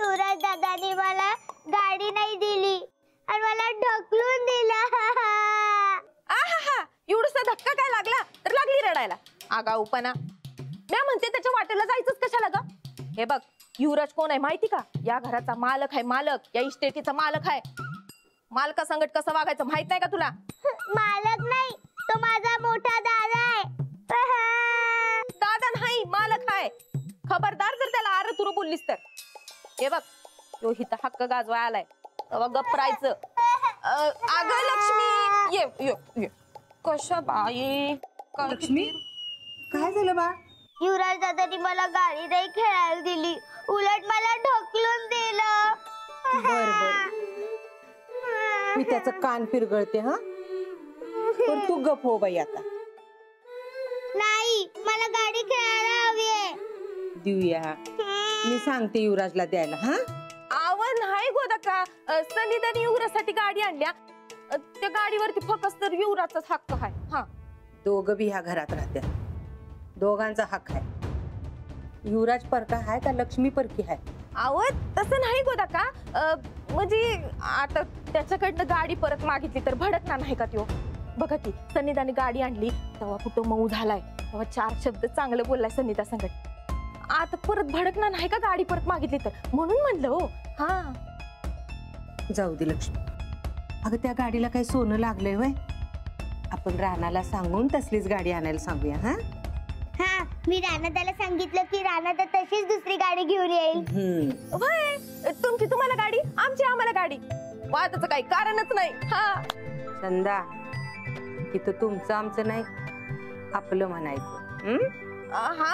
युवराज दादानी मला गाडी नाही दिली आणि मला ढकलून दिलं. आहा, एवढसा धक्का काय लागला तर लागली रडायला. आगाऊपणा. मी म्हणते त्याच्या वाटेला जायचंच कशाला ग? हे बघ, युवराज कोण आहे माहिती का? या घराचा मालक आहे, मालक. या इस्टेटीचा मालक आहे. मालका संगत कसं वागायचं माहित नाही का तुला? मालक नाही, तो माझा मोठा दादा आहे. दादा नाही, मालक आहे. खबरदार जर त्याला आर तुरु बोललीस तर. हे बघ, तो हिता हक्क गाजवाय आलाय, तेव्हा गप्प राहायचं. अगं लक्ष्मी, ये ये ये. कशा बाई? लक्ष्मी, काय झालं बा? युवराज दादानी मला गाडी नाही खेळायला दिली, उलट मला ढकलून दिलं. बर बर, मी त्याचं कान पिरगळते. हा, पण तू गप हो बाई आता. नाही, मला गाडी खेळायला हवी आहे. देऊया, मी सांगते युवराजला द्यायला. हा, आवन नाही गोदा का? सनीदानी युवराजसाठी गाडी आणल्या. त्या गाडीवरती फक्त तर युवराजचाच हक्क आहे. हा, दोघं बी ह्या घरात राहत्या, दोघांचा हक्क आहे. युवराज परका आहे का लक्ष्मी परकी आहे? आवत तसं नाही गोदा का? म्हणजे आता त्याच्याकडनं गाडी परत मागितली तर भडकणार नाही का त्यो? बघा की, सनीदाने गाडी आणली तेव्हा कुठं मऊ झालाय, तेव्हा 4 शब्द चांगलं बोललाय सनीदा संगत. आता परत भडकणार नाही का गाडी परत मागितली तर? म्हणून म्हणलं हो. हा, जाऊ दे लक्ष्मी. अगं, त्या गाडीला काही सोनं लागलंय वय? आपण राणाला सांगून तसलीच गाडी आणायला सांगूया. हा हा, मी राणा त्याला सांगितलं की राणा तर तशीच दुसरी गाडी घेऊन येईल. होय, तुमची तुम्हाला गाडी, आमची आम्हाला गाडी. वादाचं काही कारणच नाही. हा, चंदा, इथं तुमचं आमचं नाही, आपलं म्हणायचं. हा,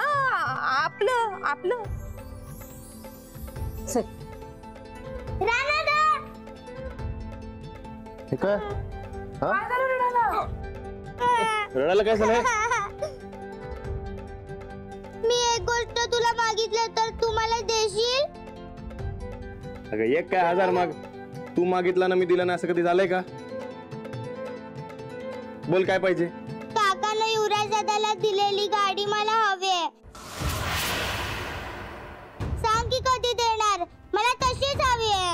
आपलं आपलं. चल. राणा दा, काय काय झालं रडायला? रडायला काय झालंय? मी एक गोष्ट तुला मागितलं तर तू मला देशील? अगं, एक काय 1000 माग. तू मागितला ना मी दिला ना, असं कधी झालंय का? बोल, काय पाहिजे? काकानं युवराज दादाला दिलेली गाडी मला हवी आहे. सांग की कधी देणार? मला तशीच हवी आहे.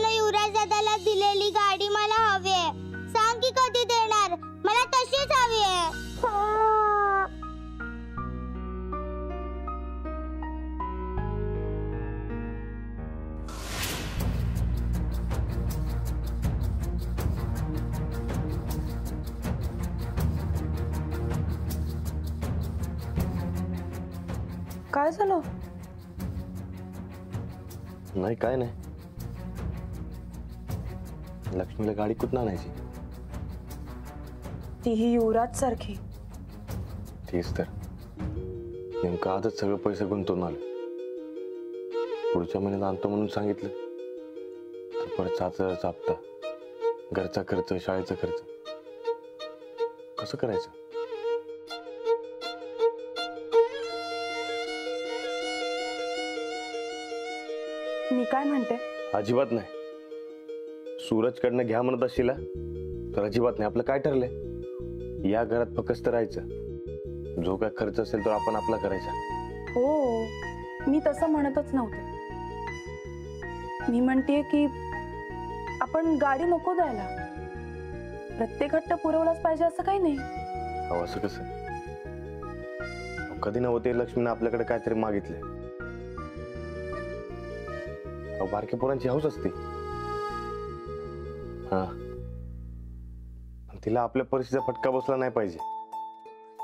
युवराज दादाला दिलेली गाडी मला हवी आहे. सांग की कधी देणार? मला तशीच हवी आहे. काय झालं? नाही, काय नाही. लक्ष्मीला गाडी कुठं आणायची? तीही युवराज सारखी. तेच तर, नेमकं आजच सगळं पैसे गुंतवून आलं. पुढच्या महिन्यात आणतो म्हणून सांगितलं तर परत 7,000चा हप्ता, घरचा खर्च, शाळेचा खर्च. कसं करायचं? मी काय म्हणते? अजिबात नाही. सूरजकडनं घ्या म्हणत असशील तर अजिबात नाही. आपलं काय ठरलंय? या घरात फक्त राहायचं. जो काय खर्च असेल तो आपण आपला करायचा. हो, मी तसं म्हणतच नव्हते. मी म्हणतेय की आपण गाडी नको द्यायला. प्रत्येक हट्ट पुरवलाच पाहिजे असं काही नाही. अहो, असं कसं? कधी नव्हते लक्ष्मीनं आपल्याकडे काहीतरी मागितले. अहो, बारक्या पोरांची हौस असते. हा, तिला आपल्या परिस्थितीचा फटका बसला नाही पाहिजे.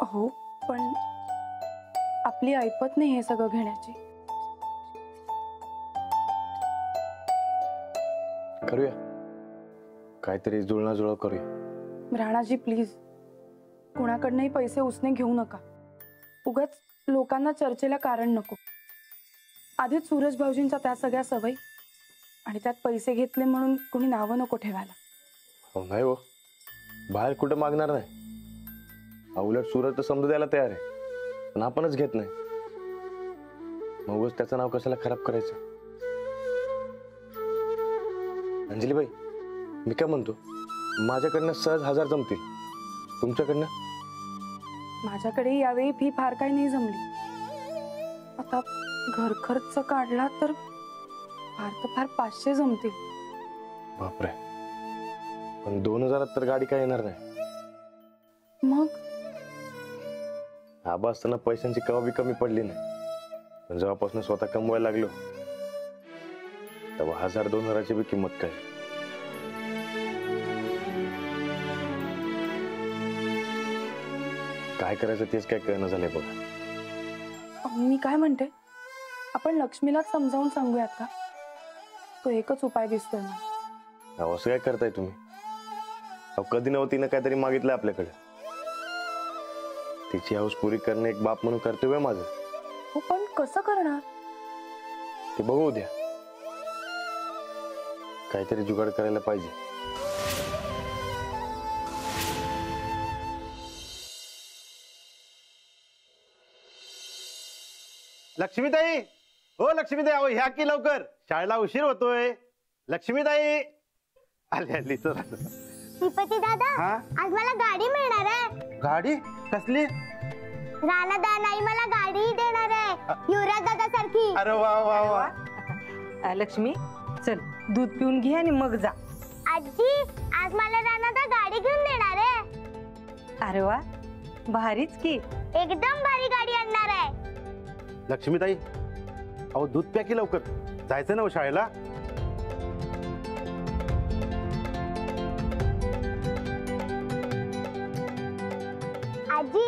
हो, पण आपली ऐपत नाही हे सगळं घेण्याची. करूया काहीतरी, जुळणाजुळव करूया. राणाजी, प्लीज, कुणाकडनंही पैसे उसने घेऊ नका. उगाच लोकांना चर्चेला कारण नको. आधीच सूरज भाऊजींच्या त्या सगळ्या सवयी आणि त्यात पैसे घेतले म्हणून कोणी नावं नको ठेवायला. हो नाही हो, बाहेर कुठं मागणार नाही. उलट सूरज तर समजू द्यायला तयार आहे, पण आपणच घेत नाही. मग त्याचं नाव कशाला खराब करायचं. अंजलीबाई, मी काय म्हणतो, माझ्याकडनं सहज 1000 जमतील, तुमच्याकडनं? माझ्याकडे यावेळी फी फार काही नाही जमली. आता घर खर्च काढला तर फार 500 जमतील. बापरे, पण 2000 तर गाडी काय येणार नाही. मग आबा असताना पैशांची कवा बी कमी पडली नाही, पण जेव्हापासून स्वतः कमवायला लागलो तेव्हा 1000-2000ची बी किंमत काय. काय करायचं तेच काय कळणं झालंय बघा. मी काय म्हणते, आपण लक्ष्मीलाच समजावून सांगूयात का? तो एकच उपाय दिसतोय ना. अहो, असं काय करताय तुम्ही? अहो, कधी नव्हती ना काहीतरी मागितलं आपल्याकडे. तिची हौस पुरी करणे एक बाप म्हणून कर्तव्य आहे माझं. हो, पण कसं करणार? ते बघू द्या, काहीतरी जुगाड करायला पाहिजे. लक्ष्मीताई, हो लक्ष्मीताई, अहो ह्या की लवकर, शाळेला उशीर होतोय. लक्ष्मीताई आली आली. श्रीपती दादा, हा? आज मला गाडी मिळणार आहे. गाडी कसली? राणादा नाही मला गाडी देणार आहे, युवराज दादा सारखी. अरे वा वा वा. लक्ष्मी, चल दूध पिऊन घे आणि मग जा. आजी, आज मला राणादा गाडी घेऊन देणार आहे. अरे वा, भारीच की. एकदम भारी गाडी आणणार आहे. लक्ष्मीताई, अहो दूध प्या की लवकर, जायचं ना हो शाळेला. आजी,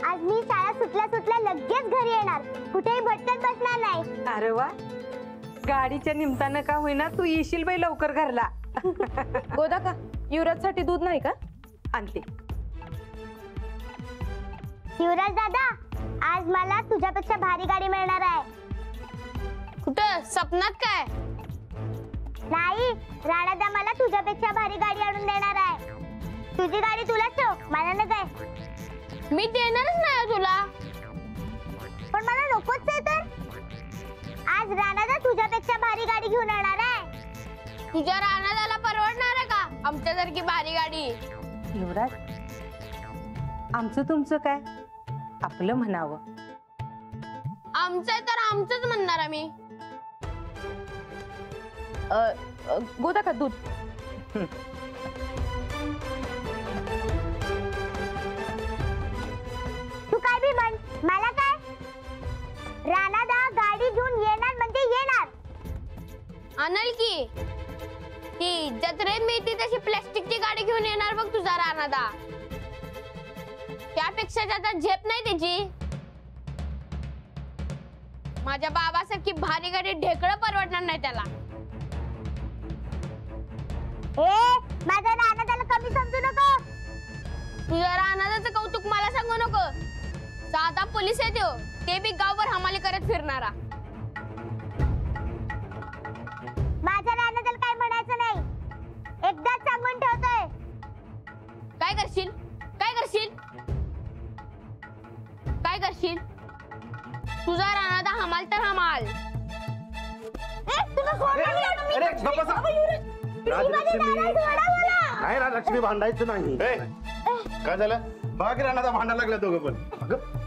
आज मी शाळा सुटल्या लगेच घरी येणार, कुठेही भटकत बसणार नाही. अरे वा, गाडीच्या निमतानं का होईना तू येशील बाई लवकर घरला. गोदा का युवराजसाठी दूध नाही का? आणते. युवराज दादा, आज मला तुझ्यापेक्षा भारी गाडी मिळणार आहे. कुठं सपनात काय? नाही, राणादा मला तुझ्यापेक्षा भारी गाडी आणून देणार आहे. तुझी गाडी तुलाच ठेव, मला न काय. मी देणारच नाही तुला. पण मला नकोच आहे तर. आज राणादा तुझ्यापेक्षा भारी गाडी घेऊन येणार आहे. तुझ्या राणादाला परवडणार आहे का आमच्यासारखी भारी गाडी? युवराज, आमचं तुमचं काय, आपलं म्हणावं. आमचं आहे तर आमचंच म्हणणार आम्ही. गोदा का दूध? तू काय बी म्हण, मला काय. राणादा गाडी घेऊन येणार म्हणजे येणार. आणल की ती जत्रेत मिळते तशी प्लास्टिकची गाडी घेऊन येणार बघ तुझा राणादा. त्यापेक्षा जाता झेप नाही त्याची. माझ्या बाबासारखी भारी गाडी ढेकळं परवडणार नाही त्याला. माझ्या राणादाला कमी समजू नको. तुझ्या राणादाचं कौतुक मला सांगू नको. साधा पोलीस आहे तो, ते बी गावभर हमाली करत फिरणारा. माझ्या राणादाला काय म्हणायचं नाही, एकदाच सांगून ठेवतोय. काय करशील? काय करशील? काय करशील? तुझा राणादा हमाल तर हमाल. अरे गप्प बसा. राजलक्ष्मी, नाही ना लक्ष्मी, भांडायचं नाही. काय झालं? बघा की राणादा भांडायला लागला दोघं पण.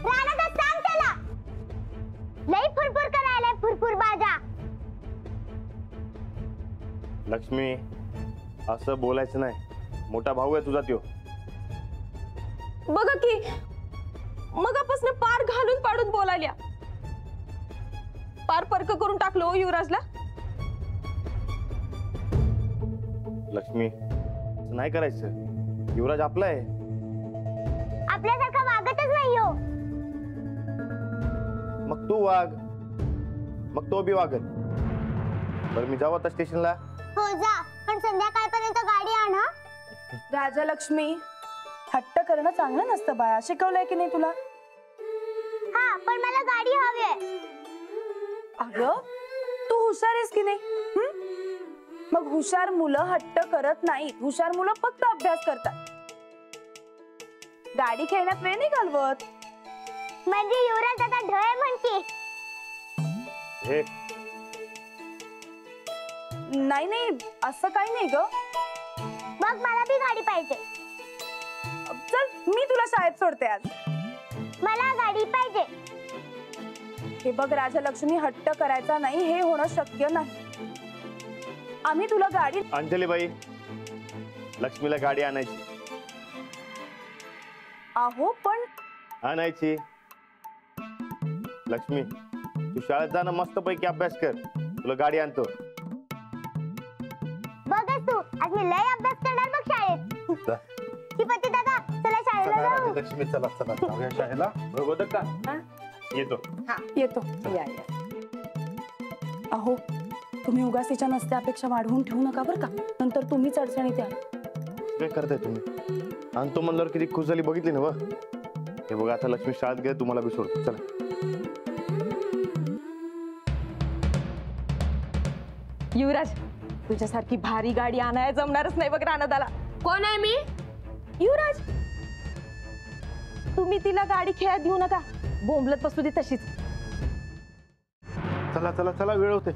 राणादा सांग त्याला, लई फुरफुर करायला, फुरफुर बाजा. लक्ष्मी, असं बोलायचं नाही. मोठा भाऊ आहे तुझा त्यो. बघा की मगापासून पार घालून पाडून बोलायल्या. पार परक करून टाकलो हो युवराजला. लक्ष्मी, असं नाही करायचं. युवराज आपला आहे. आपल्यासारखा वागतच नाही हो. मग तू वाग, मग तो बी वागल. बरं मी जाऊ आता स्टेशनला. हो जा, पण संध्याकाळपर्यंत गाडी आण हं. राजा लक्ष्मी, हट्ट करणं चांगलं नसतं बाळा, शिकवलंय की नाही तुला? हा, पण मला गाडी हवी आहे. अगं तू हुशार आहेस की नाही? मग हुशार मुलं हट्ट करत नाहीत, हुशार मुलं फक्त अभ्यास करतात. गाडी खेळण्यात वेळ नाही घालवत. म्हणजे युवराज दादा ढय म्हणते. हे नाही नाही असं काही नाही ग. मग मला बी गाडी पाहिजे. चल मी तुला शाळेत सोडते आज. मला गाडी पाहिजे. हे बघ राजलक्ष्मी, हट्ट करायचा नाही, हे होणं शक्य नाही. आम्ही तुला गाडी. अंजली बाई, लक्ष्मीला गाडी आणायची. आहो पण आणायची. लक्ष्मी तू शाळेत जा ना, मस्त पैकी अभ्यास कर, तुला गाडी आणतो. बघच तू, आज मी लय अभ्यास करणार बघ शाळेत. जा. शिपती दादा चला शाळेला जाऊ. लक्ष्मी चला चला जाऊया शाळेला. बरोबर का? येतो. येतो. या या. अहो तुम्ही उगाच तिच्या नसत्या अपेक्षा वाढवून ठेवू नका बरं का, नंतर तुम्हीच अडचणीत याल. काय करताय तुम्ही? आणतो म्हणल्यावर किती खुश झाली बघितली ना. हे बघा आता लक्ष्मी शाळेत गेले, तुम्हाला बी सोडतो. चला. युवराज, तुझ्यासारखी भारी गाडी आणायला जमणारच नाही बघ रानादाला. कोण आहे मी? युवराज, तुम्ही तिला गाडी खेळात घेऊ नका, बोंबलत बसू दे तशीच. चला चला चला, वेळ होते.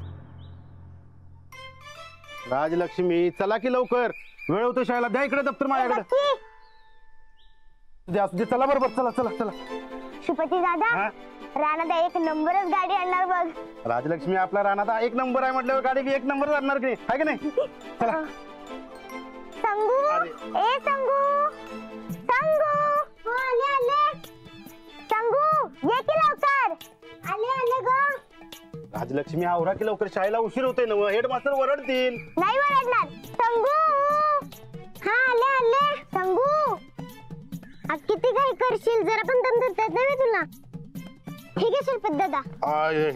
राजलक्ष्मी चला की लवकर, वेळ होतो शाळेला. द्या इकडे दप्तर माझ्याकडे. द्या असू दे. चला बरोबर. चला चला चला. शिपती दादा हा? राणा एक नंबरच गाडी आणणार बघ. राजलक्ष्मी आपला राणा एक नंबर आहे म्हटल्यावर गाडी एक नंबर आणणार की आहे की नाही? चला. संगू, अरे. ए संगू, संगू, हो, आले आले. संगू ये की लवकर. आले आले ग. राजलक्ष्मी आवरा की लवकर, शाळेला उशीर होतोय ना. हेडमास्टर ओरडतील. नाही ओरडणार. संगू, हा आले आले. संगू आज किती घाई करशील, जरा पण दम धरता नाही तुला. ठीक आहे शिल्पत दादा.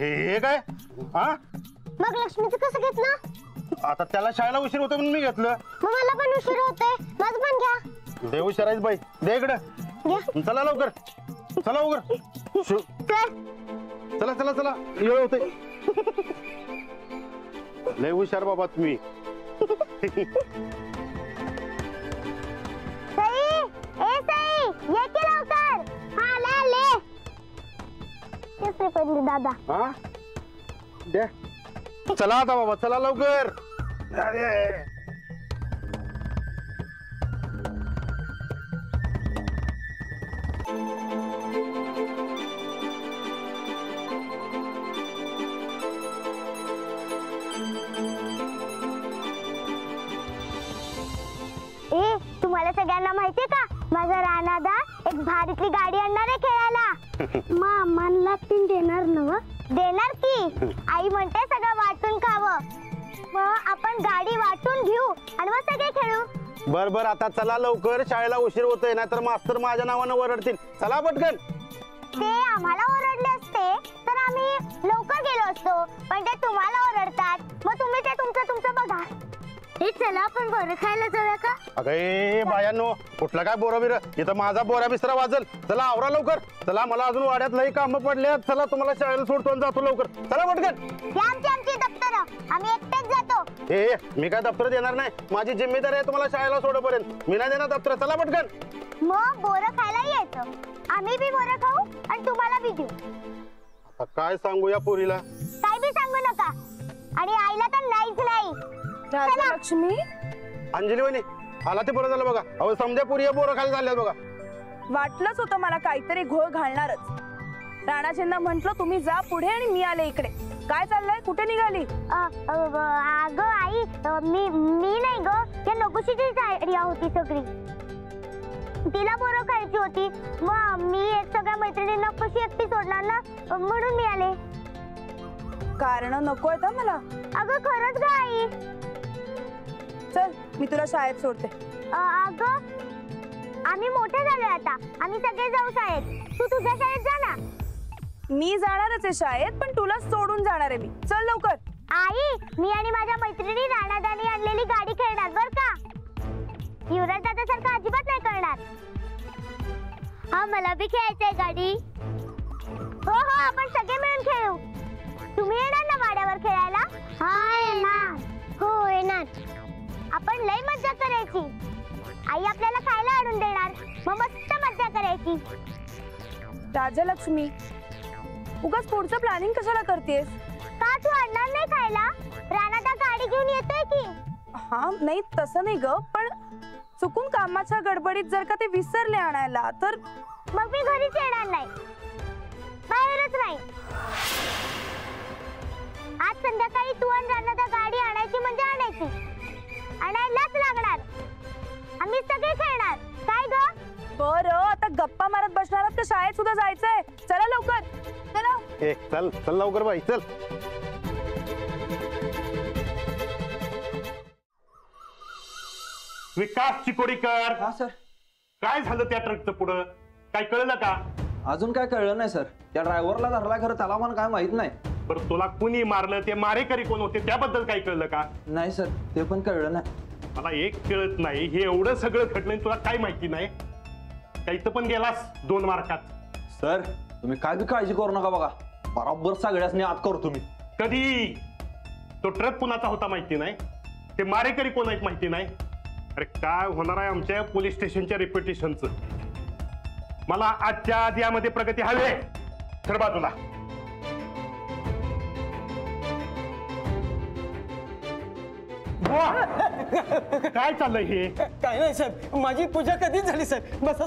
हे काय? हा मग लक्ष्मीचं कसं घेतलं? आता त्याला शाळेला उशीर होतोय म्हणून मी घेतलं. मग मला पण उशीर होतोय, माझं पण घ्या. देव उशीरायच बाई. दे इकडे. घ्या. चला लवकर. चला उगर. चल. चला चला चला, वेळ होतोय. लय हुशार बाबा तुम्ही. सई, ए सई, ये की लवकर. हा आले आले. ये श्रीपती दादा. हा द्या. चला आता बाबा, चला लवकर. अरे ए तुम्हाला सगळ्यांना माहितीये का, माझा राणादा एक भारीतली गाडी आणणार आहे खेळायला. मामांना ती देणार नव? देणार की. आई म्हणते सगळं वाटून खावं. मग आपण गाडी वाटून घेऊ आणि मग सगळे खेळू. बर बर, आता चला लवकर, शाळेला उशीर होतोय, नाहीतर मास्तर माझ्या नावानं ओरडतील. चला पटकन. ते आम्हाला ओरडले असते तर आम्ही लवकर गेलो असतो, पण ते तुम्हाला ओरडतात, मग तुम्ही ते तुमचं तुमचं बघा. हे चला आपण बोरं खायला जाऊया का? अगे बायांनो, कुठला काय बोरा बिर, इथं माझा बोरा बिसरा वाजल. चला आवरा लवकर. चला, मला अजून वाड्यात लई कामं पडल्यात. चला तुम्हाला शाळेला सोडतो आणि जातो लवकर. चला पटकन. आमची दप्तरं, आम्ही एकटेच जातो. ए मी काय दप्तर देणार नाही, माझी जिम्मेदारी आहे तुम्हाला शाळेला सोडपर्यंत. मी नाही देणार दप्तर. चला पटकन. मग बोरं खायला यायचं, आम्ही बी बोरं खाऊ आणि तुम्हाला बी देऊ. आता काय सांगू या पोरीला? काय बी सांगू नका, आणि आईला तर नाहीच नाही. राजलक्ष्मी, अंजली वहिनी आला ते बरं झालं बघा. अहो समजा पुरी बोरं खाली झाल्यात बघा. वाटलंच होतं मला काहीतरी घोळ घालणारच. राणाजींना म्हंटल तुम्ही जा पुढे आणि मी आले इकडे. काय चाललंय, कुठे निघाली? अगं आई, मी नाही ग, या नकोशीची आयडिया होती सगळी. तिला बोरं खायची होती, मग मी सगळ्या मैत्रिणींना कशी एकटी सोडणार ना, म्हणून मी आले. कारण नकोय तर मला. अगं खरंच ग आई. चल मी तुला शाळेत सोडते. अगं आम्ही मोठे झालोय आता, आम्ही सगळे जाऊ शाळेत. तू तुझ्या शाळेत जा ना. मी जाणारच आहे शाळेत, पण तुला सोडून जाणार आहे मी. चल लवकर. आई, मी आणि माझ्या मैत्रिणी राणादानी आणलेली गाडी खेळणार बर का. युवराज दादा सारखं अजिबात नाही करणार. हा मला बी खेळायचंय गाडी. हो हो, आपण सगळे मिळून खेळू. तुम्ही येणार ना वाड्यावर खेळायला? हा येणार. हो येणार. आपण लई मज्जा करायची. आई आपल्याला खायला आणून देणार, मग मस्त मज्जा करायची. राजलक्ष्मी, उगाच पुढचं प्लॅनिंग कशाला करतेस? का तू आणणार नाही खायला? रानात गाडी घेऊन येतोय की. हा नाही तसं नाही ग, पण चुकून कामाच्या गडबडीत जर का ते विसरले आणायला तर मग मी घरीच येणार नाही, बाहेरच नाही. आज संध्याकाळी तू आणि रानात गाडी आणायची म्हणजे आणायची, आणायलाच लागणार. आम्ही सगळे खेळणार. काय ग? बरं, आता गप्पा मारत बसणार आहात का शाळेत सुद्धा जायचंय? चला लवकर, चला. ए चल चल लवकर बाई चल. विकास चिकोडीकर, हा सर. काय झालं त्या ट्रकचं पुढं? काय कळलं का? अजून काय कळलं नाही सर. त्या ड्रायव्हरला धरला, खरं त्याला पण काय माहित नाही. बरं, तुला कुणी मारलं, ते मारेकरी कोण होते त्याबद्दल काय कळलं का? नाही सर, ते पण कळलं नाही. मला एक कळत नाही, हे एवढं सगळं घडलं तुला काय माहिती नाही? काही पण गेलास 2 मार्कात. सर तुम्ही काय बी काळजी करू नका बघा, बरोबर सगळ्यासनी आत करतो मी. कधी? तो ट्रक कुणाचा होता माहिती नाही, ते मारेकरी कोण आहेत माहिती नाही. अरे काय होणार आहे आमच्या पोलीस स्टेशनच्या रेप्युटेशनचं? मला आजच्या आज यामध्ये प्रगती हवी आहे. तर बाजूला काय चाललंय हे? काय नाही साहेब, माझी पूजा कधीच झाली साहेब. बस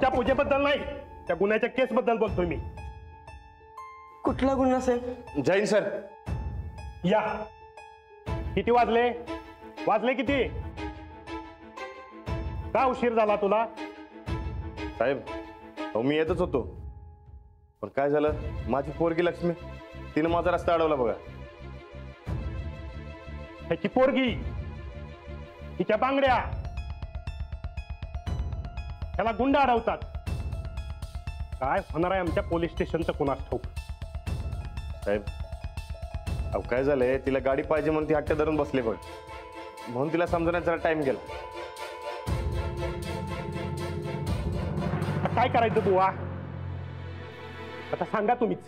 त्या पूजेबद्दल नाही, त्या गुन्ह्याच्या केस बद्दल बोलतोय मी. कुठला गुन्हा साहेब? जैन सर. या. किती वाजले? वाजले किती? का उशीर झाला तुला? साहेब अहो मी येतच होतो, पण काय झालं, माझी पोरगी लक्ष्मी तिने माझा रस्ता अडवला बघा. ह्याची पोरगी, हिच्या बांगड्या, त्याला गुंड अडवतात. काय होणार आहे आमच्या पोलीस स्टेशनचं कुणास ठाऊक. साहेब अहो काय झालंय, तिला गाडी पाहिजे म्हणून ती हट्ट धरून बसले बघ, म्हणून तिला समजण्यात जरा टाइम गेला. काय करायचं बुवा? आता सांगा तुम्हीच.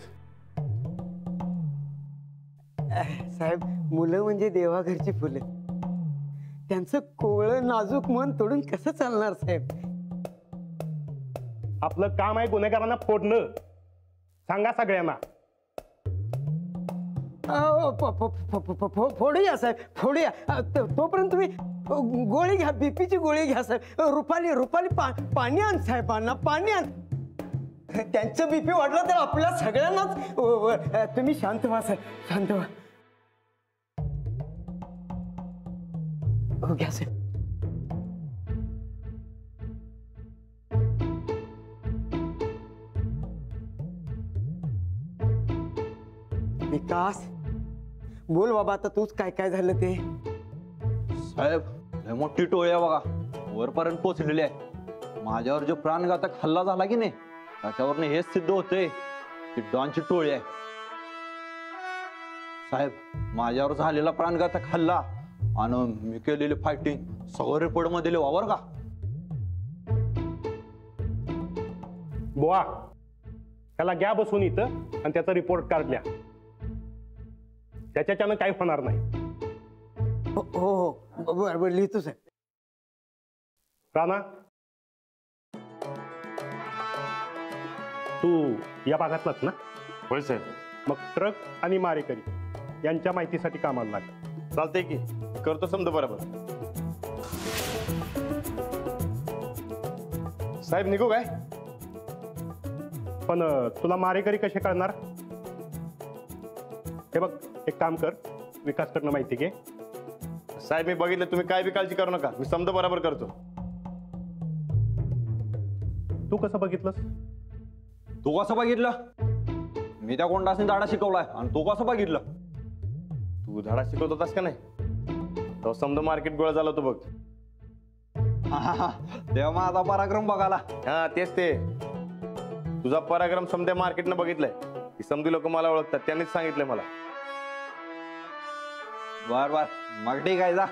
साहेब मुलं म्हणजे देवाघरची फुलं, त्यांचं कोवळं नाजूक मन तोडून कसं चालणार साहेब? आपलं काम आहे गुन्हेगारांना फोडणं. सांगा सगळ्यांना. फोडूया साहेब, फोडूया. तोपर्यंत तुम्ही गोळी घ्या, बीपीची गोळी घ्या साहेब. रुपाली पाणी आण साहेबांना, पाणी आण. त्यांचं बीपी वाढलं तर आपल्या सगळ्यांनाच. तुम्ही शांत व्हा साहेब, शांत व्हा. हो घ्या साहेब. विकास बोल बाबा, आता तूच काय काय झालं ते? साहेब लय मोठी टोळी आहे बघा, वरपर्यंत पोहोचलेली आहे. माझ्यावर जो प्राणघातक हल्ला झाला की नाही, त्याच्यावरनं हेच सिद्ध होतंय की डॉनची टोळी आहे. साहेब माझ्यावर झालेला प्राणघातक हल्ला आणि मी केलेली फायटिंग सगळं रिपोर्ट मध्ये लिहा बरं का. बुवा त्याला घ्या बसून इथं आणि त्याचा रिपोर्ट काढल्या. त्याच्यानं काही होणार नाही. हो हो बरोबर लिहितो साहेब. राणा तू या भागातलाच ना? होय साहेब. मग ट्रक आणि मारेकरी यांच्या माहितीसाठी कामाला लाग. चालतंय की, करतो समजा बरोबर. साहेब निघू काय? पण तुला मारेकरी कसे कळणार? हे बघ एक काम कर, विकासकडनं माहिती घे. साहेब मी बघितलं, तुम्ही काय बी काळजी करू नका, मी समजा बरोबर करतो. तू कसं बघितलंस? तू कसं बघितलं? मी त्या कोंडासनी दाडा शिकवलाय आणि तू कसं बघितलं? तू धडा शिकवत होतास का नाही, तो समजा मार्केट गोळा झाला होतो बघ. तेव्हा माझा पराक्रम बघाला. हा तेच ते, तुझा पराक्रम समध्या मार्केटनं बघितलाय. ही समधी लोक मला ओळखतात, त्यांनीच सांगितलंय मला. बर बर मग ठीक आहे जा.